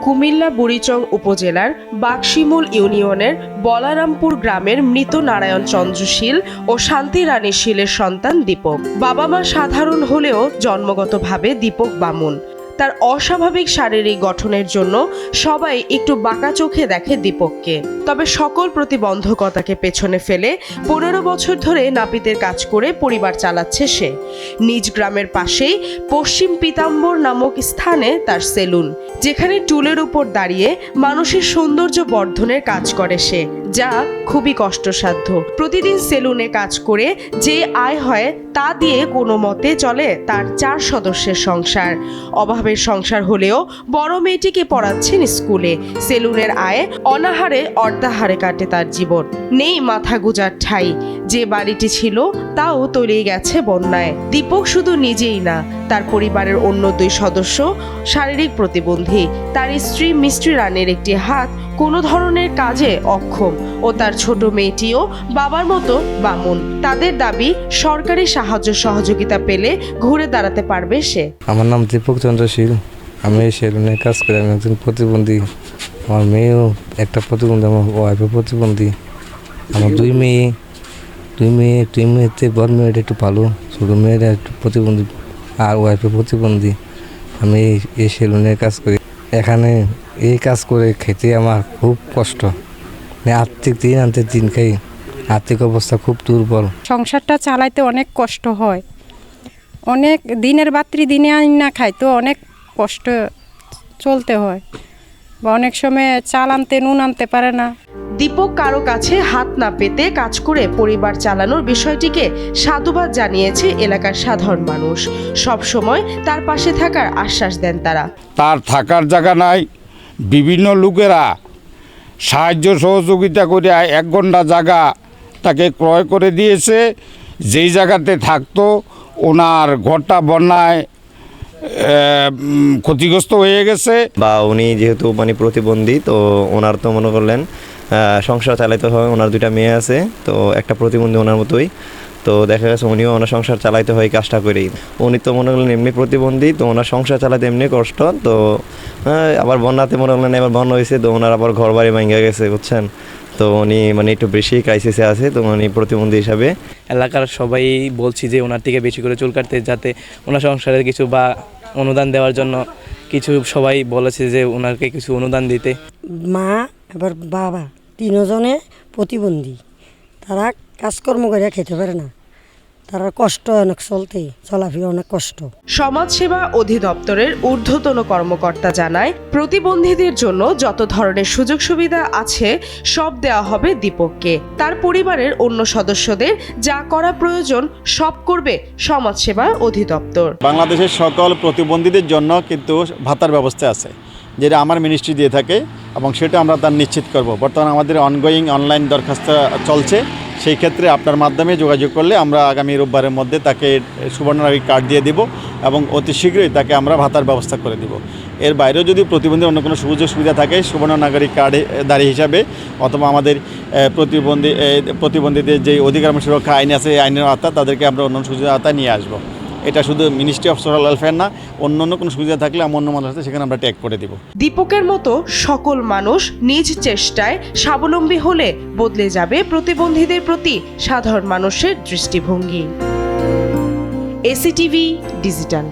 কুমিল্লা বুড়িচং উপজেলার বাকশিমুল ইউনিয়নের বলারামপুর গ্রামের মৃত নারায়ণ চন্দ্র শীল ও শান্তি রানী শীলের সন্তান দীপক। বাবা মা সাধারণ হলেও জন্মগতভাবে দীপক বামুন। তার অস্বাভাবিক শারীরিক গঠনের জন্য সবাই একটু বাঁকা চোখে দেখে দীপককে। তবে সকল প্রতিবন্ধকতাকে পেছনে ফেলে 15 বছর ধরে নাপিতের কাজ করে পরিবার চালাচ্ছে সে। নিজ গ্রামের পাশেই পশ্চিম পীতাম্বর নামক স্থানে তার সেলুন, যেখানে টুলের উপর দাঁড়িয়ে মানুষের সৌন্দর্য বর্ধনের কাজ করে সে, যা খুবই কষ্টসাধ্য। প্রতিদিন সেলুনে কাজ করে যে আয় হয় তা দিয়ে কোনো মতে চলে তার 4 সদস্যের সংসার। অভাবের সংসার হলেও বড় মেয়েটিকে পড়াচ্ছেন স্কুলে। সেলুনের আয়ে অনাহারে অর্ধাহারে কাটে তার জীবন। নেই মাথা গুজার ঠাঁই। যে বাড়িটি ছিল তাও তলিয়ে গেছে বন্যায়। দীপক শুধু নিজেই না, তার পরিবারের অন্য 2 সদস্য শারীরিক প্রতিবন্ধী। তার স্ত্রী মিষ্টি রানীর একটি হাত কোনো ধরনের কাজে অক্ষম ও তার ছোট মেয়েটিও বাবার মতো বামুন। তাদের দাবি সরকারি সাহায্য সহযোগিতা পেলে ঘুরে দাঁড়াতে পারবে সে। আমার নাম দীপক চন্দ্র শীল। আমি সেলুনে কাজ করি। আমি একজন প্রতিবন্ধী। আমার মেয়েও একটা প্রতিবন্ধী, আমার ওয়াইফও প্রতিবন্ধী। আমার দুই মেয়েতে বড় মেয়েটা একটু ভালো, ছোটো মেয়েরা একটু প্রতিবন্ধী, আর ওয়াইফও প্রতিবন্ধী। আমি এই সেলুনে কাজ করি। এখানে এই কাজ করে খেতে আমার খুব কষ্ট। আর্থিক দিন আনতে দিন খাই, আর্থিক অবস্থা খুব দুর্বল। সংসারটা চালাইতে অনেক কষ্ট হয়, অনেক দিনের বাত্রি দিনে না খাই তো অনেক কষ্ট চলতে হয়, বা অনেক সময় চাল আনতে নুন আনতে পারে না। দীপক কারো কাছে হাত না পেতে কাজ করে পরিবার চালানোর বিষয়টিকে সাধুবাদ জানিয়েছে এলাকার সাধারণ মানুষ। সব সময় তার পাশে থাকার আশ্বাস দেন তারা। তার থাকার জায়গা নাই, বিভিন্ন লোকেরা সাহায্য সহযোগিতা করে 1 ঘন্টা জায়গা তাকে ক্রয় করে দিয়েছে। যেই জায়গাতে থাকতো ওনার ঘরটা বন্যায় ক্ষতিগ্রস্ত হয়ে গেছে। বা উনি যেহেতু প্রতিবন্ধী, তো ওনার তো মনে করলেন সংসার চালাইতে হয়। ওনার 2টা মেয়ে আছে, তো একটা প্রতিবন্ধী ওনার মতোই। তো দেখা গেছে উনিও ওনার সংসার চালাইতে হয় কাজটা করেই। উনি তো মনে করলেন এমনি প্রতিবন্ধী, তো ওনার সংসার চালাতে এমনি কষ্ট। তো আবার বন্যাতে মনে করলেন এবার বন্যা হয়েছে, তো ওনার আবার ঘর বাড়ি ভেঙে গেছে, বুঝছেন। তো উনি একটু বেশি ক্রাইসিসে আছে। তো উনি প্রতিবন্ধী হিসাবে এলাকার সবাই বলছি যে ওনার থেকে বেশি করে চুল কাটতে, যাতে ওনার সংসারের কিছু বা অনুদান দেওয়ার জন্য কিছু সবাই বলেছে যে ওনাকে কিছু অনুদান দিতে। মা এবার বাবা 3 জনে প্রতিবন্ধী, তারা কাজকর্ম করে খেতে পারে না, তারা কষ্ট অনেক চলাফেরা অনেক কষ্ট। সমাজসেবা অধিদপ্তরের ঊর্ধ্বতন কর্মকর্তা জানায়, প্রতিবন্ধীদের জন্য যত ধরনের সুযোগ সুবিধা আছে সব দেওয়া হবে দীপককে। তার পরিবারের অন্য সদস্যদের যা করা প্রয়োজন সব করবে সমাজসেবা অধিদপ্তর। বাংলাদেশের সকল প্রতিবন্ধীদের জন্য কিন্তু ভাতার ব্যবস্থা আছে, যেটা আমার মিনিস্ট্রি দিয়ে থাকে, এবং সেটা আমরা তার নিশ্চিত করব। বর্তমানে আমাদের অনগোয়িং অনলাইন দরখাস্ত চলছে। সেই ক্ষেত্রে আপনার মাধ্যমে যোগাযোগ করলে আমরা আগামী রোববারের মধ্যে তাকে সুবর্ণ নাগরিক কার্ড দিয়ে দিব, এবং অতি শীঘ্রই তাকে আমরা ভাতার ব্যবস্থা করে দিব। এর বাইরেও যদি প্রতিবন্ধীর অন্য কোনো সুযোগ সুবিধা থাকে সুবর্ণ নাগরিক কার্ডধারী হিসাবে, অথবা আমাদের প্রতিবন্ধীদের যে অধিকার সুরক্ষা আইন আছে, এই আইনের আওতা তাদেরকে আমরা অন্য সুযোগ আওতায় নিয়ে আসবো। এটা শুধু মিনিস্ট্রি অফ সোশ্যাল ওয়েলফেয়ার না, অন্য কোনো সুবিধা থাকলে অন্য মানুষ আছে সেখানে আমরা ট্যাগ করে দিব। দীপকের মতো সকল মানুষ নিজ চেষ্টায় স্বাবলম্বী হলে বদলে যাবে প্রতিবন্ধীদের প্রতি সাধারণ মানুষের দৃষ্টিভঙ্গি। এসিটিভি ডিজিটাল।